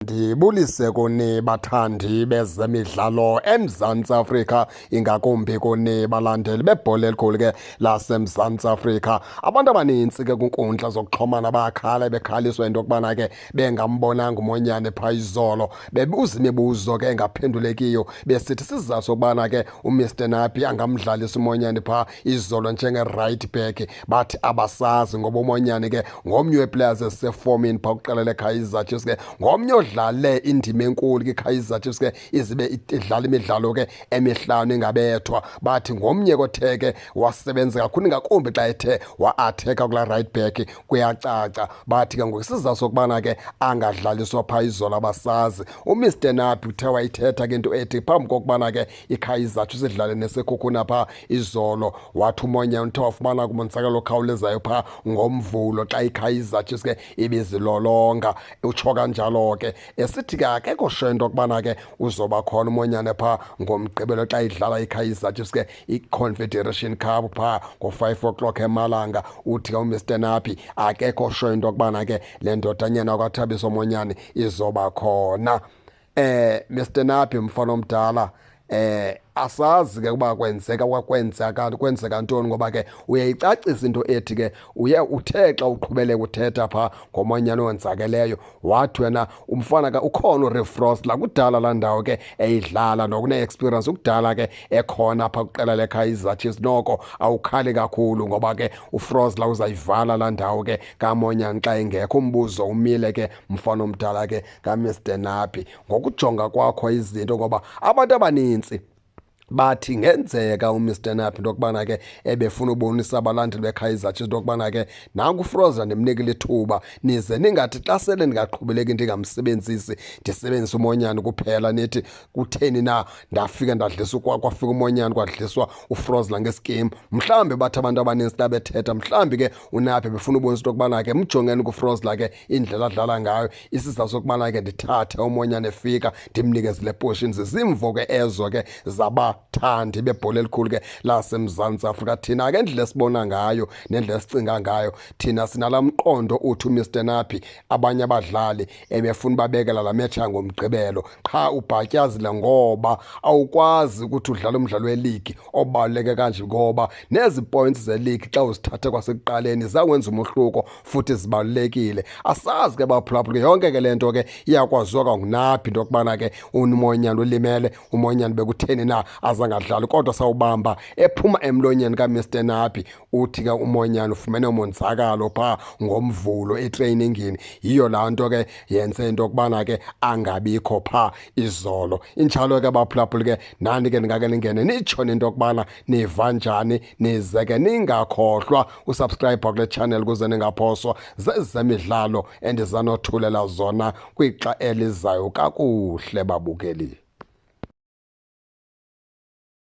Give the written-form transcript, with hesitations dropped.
Ndibulise kuni bathandi bezemidlalo eMzantsi Afrika, ingakumbi kuni balandeli bebhola elikhulu ke laseMzantsi Afrika. Abantu abanintsi ke kwinkundla zokuxhomana bakhala bekhaliswa into yokubana ke bengambonanga umonyane phaa izolo, bebuza imibuzo ke engaphendulekiyo besithi sizathu sokubana ke uMr Nappy angamdlalisa umonyane phaa izolo njenge-right back. Bathi abasazi ngoba umonyane ke ngomnye wee-players ezisefomini phaa kuqala leKaizer Chiefs ke ngomnye dlale indima enkulu kwiKaizer Chiefs ke izibe idlala imidlalo ke emihlanu ingabethwa. Bathi ngomnye kothe ke wasebenza kakhulu ngakumbi xa ethe wa-atheka kula right back kuyacaca. Bathi ke ngokusizathu sokubana ke angadlaliswa phaa izolo abasazi. uMr Nappy uthe wayithetha ke into ethi phambi kokubana ke iKaizer Chiefs idlale neSekhukhune phaa izolo, wathi umonyane uthe wafumana kumonzakalo okhawulezayo phaa ngomvulo xa iKaizer Chiefs ke ibizilolonga. Utsho kanjalo ke esithi ke akekho sure into yokubana ke uzoba khona umonyane phaa ngomgqibelo xa idlala iKaizer Chiefs ke iConfederation Cup phaa ngo-5 o'clock emalanga. Uthi ke uMr Nappy akekho sure into yokubana ke le ndodanyana kwaThabiso Monyane izoba khona. Mr Nappy mfana omdala, asazi ke ukuba kwenzeka ntoni, ngoba ke uyayicacisa into ethi ke uthe xa uqhubeleka uthetha phaa ngomonyane owenzakeleyo wathi wena umfana ke ukhona uRefrost la kudala laa ndawo ke eyidlala nokune-experience ukudala ke ekhona phaa kwiqela leKaizer Chiefs. Noko awukhali kakhulu ngoba ke uFrost la uzayivala laa ndawo ke kamonyane xa engekho. Umbuzo umile ke mfana omdala ke kaMr Nappy ngokujonga kwakho izinto, ngoba abantu abanintsi bathi ngenzeka uMr Nappy into yokubana ke ebefuna ubonisa abalandeli beKaizer Chiefs into yokubana ke nanku uFroza ndimnikile ithuba, nize ningathi xa sele ndingaqhubeleki ndingamsebenzisi ndisebenzise umonyane kuphela nithi kutheni na ndafika ndadliswa kwafika umonyane kwadliswa uFroza ngesikim. Mhlawumbi bathi abantu abaninzi xa bethetha mhlawumbi ke uNappy befuna ubonisa into yokubana ke mjongeni kuFroza ke indlela adlala ngayo, isizathu sokubana ke ndithathe umonyane efika ndimnikeze le positions. Zimvo ke ezo ke zabathandi bebhola elikhulu ke laseMzantsi Afrika. Thina ke indlela esibona ngayo nendlela esicinga ngayo, thina sinala mqondo uthi uMr Nappy abanye abadlali ebefuna babekela la metsha ngomgqibelo qha ubhatyazile, ngoba awukwazi ukuthi udlale umdlalo weligi obaluleke kanje, ngoba nezi points zeligi xa uzithathe kwasekuqaleni zawenza umehluko futhi zibalulekile. Asazi ke baphulaphula yonke ke le nto ke iyakwaziwa kwanguNappy into yokubana ke umonyane ulimele, umonyane bekutheni na azangadlali, kodwa sawubamba ephuma emlonyeni kaMr Nappy uthi ke umonyane ufumene umonzakalo phaa ngomvulo etreyiningini. Yiyo laa nto ke yenze into yokubana ke angabikho phaa izolo. Injalo ke baphulaphula ke nani ke ndingake ningene nitsho into yokubana niva njani, nize ke ningakhohlwa usubscribe kule channel ukuze ningaphoswa zezemidlalo endizanothulela zona kwixa elizayo kakuhle babukeli.